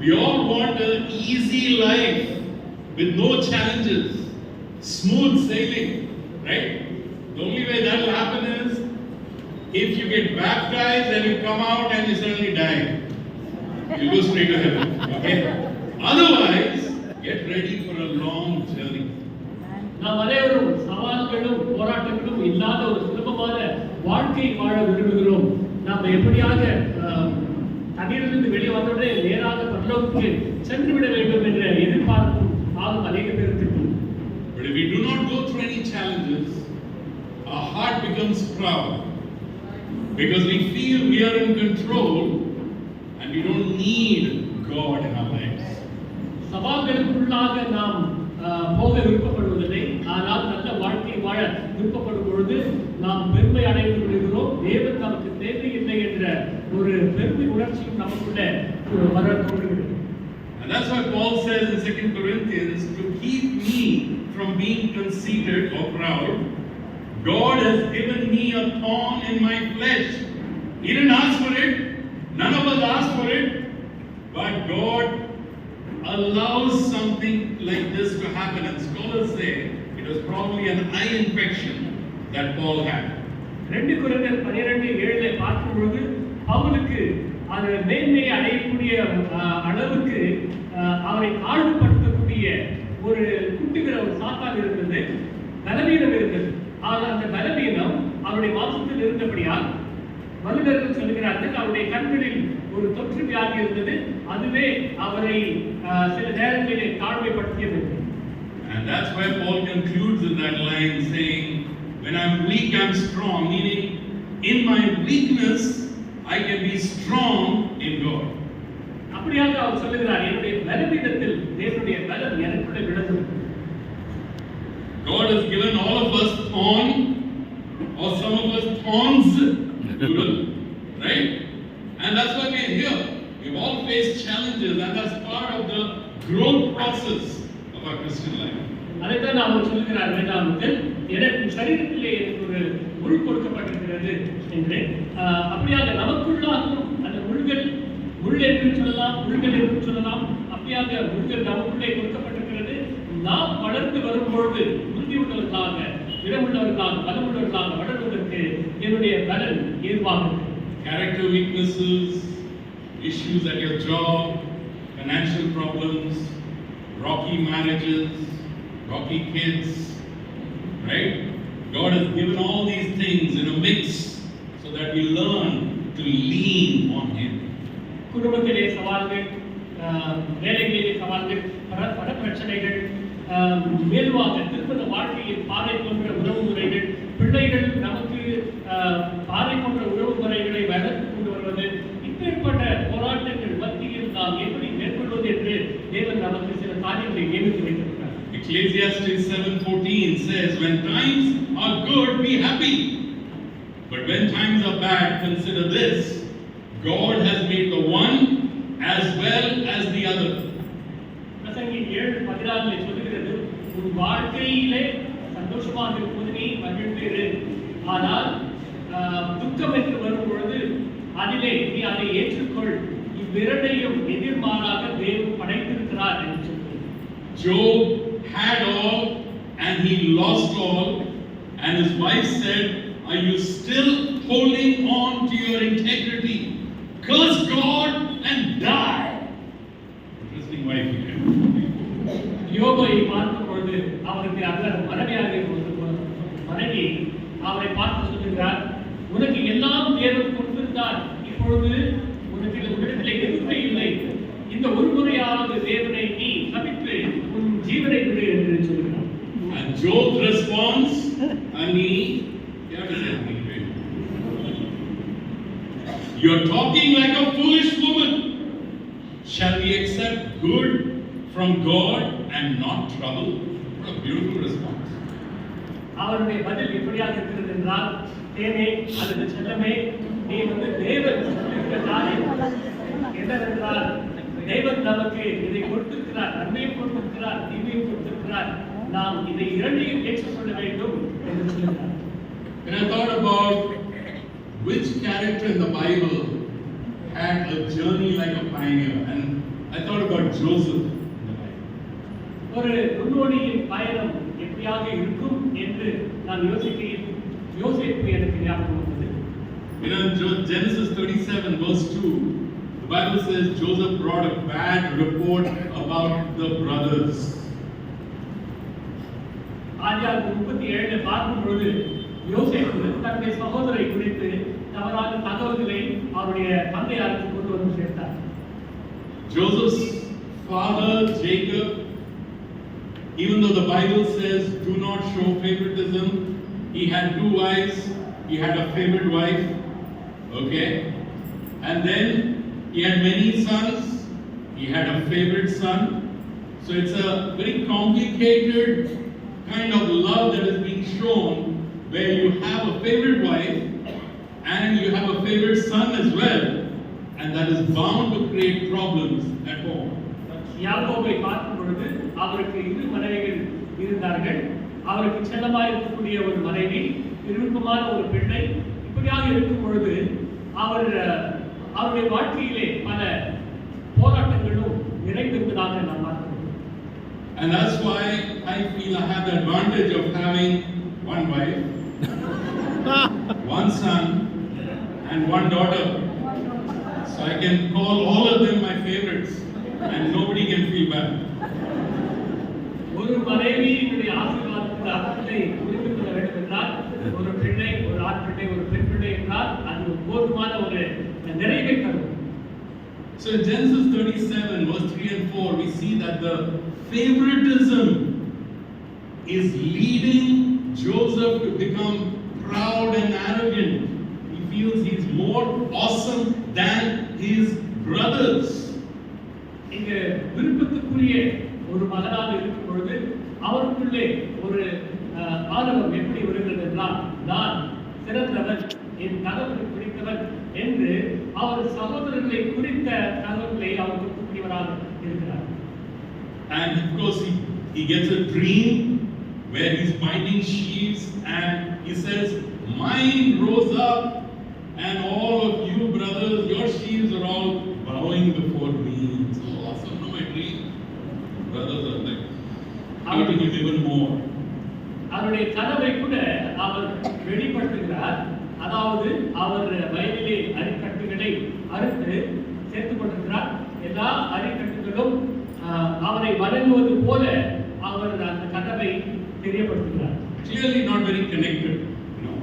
We all want an easy life with no challenges, smooth sailing, right? The only way that will happen is if you get baptized and you come out and you suddenly die. You go straight to heaven, okay? Otherwise, get ready for a long journey. நாம் அனைவரும் சவால்களும் போராட்டங்களும் இல்லாத ஒரு சுலபமான வாழ்க்கை வாழ விரும்புகிறோம். நாம் எப்படியாக தண்ணீரிலிருந்து வெளியே வந்தோடனே நேராக பரலோகத்துக்கு சென்று விட வேண்டும் என்ற எதிர்பார்ப்பும் ஆகும் அநேக பேருக்கு. But if we do not go through any challenges, our heart becomes proud because we feel we are in control and we don't need God in our lives. சவால்களுக்குள்ளாக நாம் போக விருப்பப்படுவதில்லை. ஆனால் நல்ல வாழ்க்கை வாழ விருப்பப்படும் பொழுது நாம் பெருமை அடைந்து கொள்கிறோம். தேவன் நமக்கு தேவையில்லை என்ற ஒரு பெருமை உணர்ச்சியும் நமக்குள்ள வர தோன்றுகிறது. And that's why Paul says in 2 Corinthians, to keep me from being conceited or proud, God has given me a thorn in my flesh. He didn't ask for it. None of us asked for it. But God allows something like this to happen. And scholars say it was probably an eye infection that Paul had. 2 கொரிந்தியர் 12:7 பார்க்கும் பொழுது பவுலுக்கு அந்த மேன்மையை அடையக்கூடிய அளவுக்கு அவரை தாழ்வுபடுத்தக்கூடிய ஒரு குட்டுகிற ஒரு சாத்தான் இருந்தது, பலவீனம் இருந்தது. ஆனால் அந்த பலவீனம் அவருடைய மாம்சத்தில் இருந்தபடியால் வல்லுநர்கள் சொல்கிறார்கள் அவருடைய கண்களில் ஒரு தொற்று வியாதி இருந்தது. அதுவே அவரை சில நேரங்களிலே தாழ்மைப்படுத்தியது. And that's why Paul concludes in that line saying, when I'm weak, I'm strong. Meaning, in my weakness, I can be strong in God. அப்படியாக அவர் சொல்லுகிறார், என்னுடைய பலவீனத்தில் தேவனுடைய பலம் எனக்குள்ளே விளங்கும். God has given all of us thorn, or some of us thorns, right? And that's why we are here. We've all faced challenges, and that's part of the growth process of our Christian life. அதைத்தான் அவர் சொல்லுகிறார் வேதாந்தத்தில், எனக்கு சரீரத்திலே எனக்கு ஒரு முள் கொடுக்கப்பட்டிருக்கிறது என்று. அப்படியாக நமக்குள்ளாகும் அந்த முள் என்று சொல்லலாம், முள்கள் என்று சொல்லலாம். அப்படியாக முள்கள் நமக்குள்ளே கொடுக்கப்பட்டிருக்கிறது. நாம் வளர்ந்து வரும் பொழுது உறுதியுள்ளவர்களாக, இடமுள்ளவர்களாக, பலமுள்ளவர்களாக வளர்வதற்கு என்னுடைய பலன் ஏதுவாகும். Character weaknesses, issues at your job, financial problems, rocky marriages, rocky kids, right? God has given all these things in a mix so that we learn to lean on Him. குடும்பத்திலே சவால்கள், வேலைகளிலே சவால்கள், பல பிரச்சனைகள், மேல்வாக திருமண வாழ்க்கையில் பாறை போன்ற உறவு முறைகள், பிள்ளைகள் நமக்கு பாறை போன்ற உறவு முறைகளை வளர்த்து கொண்டு வருவது, இப்பேற்பட்ட போராட்டங்கள் மத்தியில் நாம் எப்படி மேற்கொள்வது என்று தேவன் நமக்கு சில காரியங்களை நியமித்து வைத்திருக்கிறார். Ecclesiastes 7:14 says, when times are good, be happy. But when times are bad, consider this. God has made the one as well as the other. பிரசங்கி 7:14 சொல்லுகிறது, உன் வாழ்க்கையிலே சந்தோஷமாக இருப்பது நீ மகிழ்ந்து, ஆனால் துக்கம் என்று வரும் பொழுது அதிலே நீ அதை ஏற்றுக்கொள். இவ்விரண்டையும் எதிர்மாறாக தேவன் படைத்திருக்கிறார் என்று சொல்கிறார். Job had all and he lost all, and his wife said, are you still holding on to your integrity? Curse God and die. Interesting wife here. யோபை பார்க்கும் பொழுது அவருக்கு அந்த மனைவியாக மனைவி அவரை பார்த்து சொல்லுகிறார், உனக்கு எல்லாம் தேவன் கொடுத்திருந்தார், இப்பொழுது உனக்கு உன்னிடத்திலே எதுவுமே இல்லை. இந்த ஒரு முறையாவது தேவனை நீ சபித்து உன் ஜீவனை விடு என்று சொல்கிறார். And Job's response, you're talking like a foolish woman. Shall we accept good from God and not trouble? What a beautiful response. அவருடைய பதில் எப்படியாக இருக்கிறது என்றால், தேனே அல்லது செல்லமே, நீ தேவன் சொல்லுகிற காரியம் என்னவென்றால், தேவன் நமக்கு இதை கொடுத்திருக்கிறார், நன்மையும் கொடுத்திருக்கிறார், தீமையும் கொடுத்திருக்கிறார். நாம் இதை இரண்டையும் ஏற்றுக்கொள்ள வேண்டும் என்று சொல்லுகிறார். When I thought about which character in the Bible had a journey like a pioneer, and I thought Joseph in the Bible. ஒரு முன்னோடியின் பயணம் எப்படியாக இருக்கும் என்று நான் யோசிக்கையில் யோசேப்பு எனக்கு ஞாபகம் வந்தது. You know, Genesis 37 verse 2, the Bible says Joseph brought a bad report about the brothers. ஆதியாகமம் 37 பார்க்கும் பொழுது யோசேப்பு தன்னுடைய சகோதரரை குறித்து தவறான தகவல்களை அவருடைய தந்தையாருக்கு கொண்டு வந்து சேர்த்தார். Joseph's father Jacob, even though the Bible says do not show favoritism, he had 2 wives, he had a favorite wife, okay, and then he had many sons, he had a favorite son. So it's a very complicated kind of love that is being shown, where you have a favorite wife and you have a favorite son as well, and that is bound to create problems at home. யாக்கோபை பார்க்கும் பொழுது அவருக்கு 2 மனைவிகள் இருந்தார்கள். அவருக்கு செல்லமாக இருக்கக்கூடிய ஒரு மனைவி, விருப்பமான ஒரு பிள்ளை. இப்படியாக இருக்கும் பொழுது அவருடைய வாழ்க்கையிலே பல போராட்டங்களும் நிறைந்திருந்ததாக நாம் பார்க்கிறோம். And that's why I feel I have the advantage of having 1 wife, 1 son, and 1 daughter. So I can call all of them my favorites, and nobody can feel bad. ஒரு மனைவியினுடைய ஆசீர்வாதத்தின் அர்த்தத்தை புரிந்து கொள்ள வேண்டும் என்றால், ஒரு பிள்ளை, ஒரு ஆண் பிள்ளை, ஒரு பெண் பிள்ளை என்றால் அது போதுமான ஒரு நிறைவை தரும். So in Genesis 37 verse 3 and 4, we see that the favoritism is leading Joseph to become proud and arrogant. He feels he's more awesome than his brothers. இங்க விருப்பத்துக்குரிய ஒரு மகனாக இருக்கும் பொழுது அவருக்குள்ளே ஒரு ஆணவம் எப்படி வருகிறது என்றால், நான் சிறந்தவன், என் கணவனை பிடித்தவன் என்று அவர் சகோதரர்களை குறித்த தகவல்களை அவர் கொடுக்கக்கூடியவராக இருக்கிறார். And of course he gets a dream where he's binding sheaves and he says, mine rose up and all of you brothers, your sheaves are all bowing before me. It's so awesome. No, my dream. Brothers are like hating him even more. அவருடைய கனவை கூட அவர் வெளிப்படுத்துகிறார். அதாவது அவர் வயதிலே அரிக்கட்டுகளை அறுத்து சேர்த்துக் கொண்டிருக்கிறார். எல்லா அரிக்கட்டுகளும் அவரை வணங்குவது போல அவர் அந்த கனவை தெரியப்படுத்துகிறார். Clearly not very connected. You know,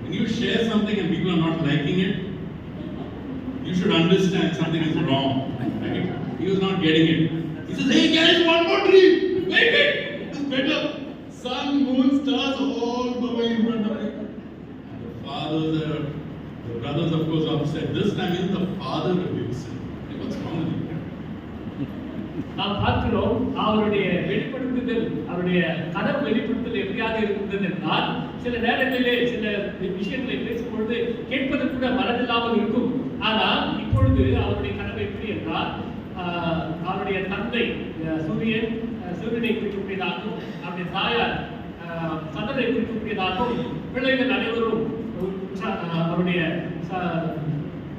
when you share something and people are not liking it, you should understand something is wrong. Right? He was not getting it. He says, hey guys, 1 more dream. Wait, it's better. Sun, moon, stars, all bowing in front of him. And the brothers of course are upset. This time is the father rebukes him. Hey, what's wrong with you? நாம் பார்க்கிறோம் அவருடைய வெளிப்படுத்துதல், அவருடைய கனவு வெளிப்படுத்துதல் எப்படியாக இருந்தது என்றால், சில நேரங்களிலே சில விஷயங்களை பேசும்பொழுது கேட்பது கூட மனதில்லாமல் இருக்கும். ஆனால் இப்பொழுது அவருடைய கனவு எப்படி என்றால், அவருடைய தந்தை சூரியனை குறிக்கக்கூடியதாகவும், அவருடைய தாயார் சந்திரனை குறிக்கக்கூடியதாகவும், பிள்ளைகள் அனைவரும் அவருடைய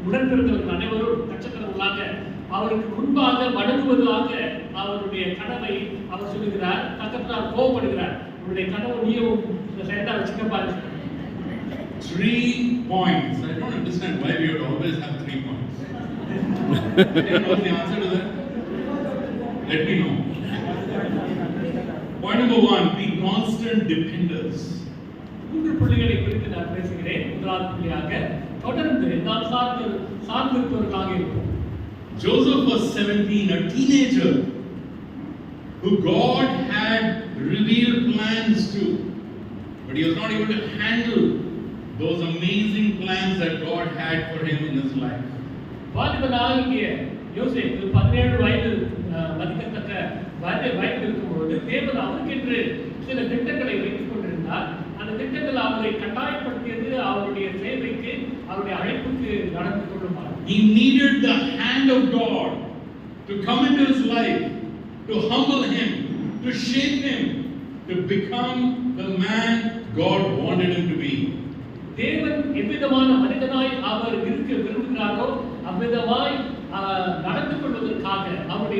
உடன்பிறந்தவர்கள் அனைவரும் நட்சத்திரங்களாக அவருக்கு முன்பாக வணங்குவதாக அவருடைய கனவை அவர் சொல்லுகிறார். தகப்பனார் கோபப்படுகிறார். உங்களுடைய கனவு நீயும் சரியா வச்சுக்கப்பாரு. 3 points. I don't understand why we would always have 3 points. What's the answer to that? Let me know. Point number 1, be constant dependers. 3 புள்ளிகளை குறித்து நான் பேசுகிறேன். முதலாவது புள்ளியாக தொடர்ந்து நாம் சார்ந்திருப்பவர்களாக இருப்போம். Joseph was 17, a teenager who God had revealed plans to, but he was not able to handle those amazing plans that God had for him in his life. வாலிபனாகிய யோசேப்பு 17 வயது மதிக்கத்தக்க வயதில் இருக்கும்போது தேவன் அவருக்கென்று சில திட்டங்களை வைத்துக் கொண்டிருந்தார். அந்த திட்டங்கள் அவரை கட்டாயப்படுத்தியது அவருடைய சேவைக்கு, அவருடைய அழைப்புக்கு நடந்து கொள்ளுமாறு. He needed the hand of God to come into his life, to humble him, to shape him, to become the man God wanted him to be. தேவன் எவ்விதமான மனிதனாய் அவர் இருக்க விரும்புகிறாரோ அவ்விதமாய் நடந்து கொள்வதற்காக அவருடைய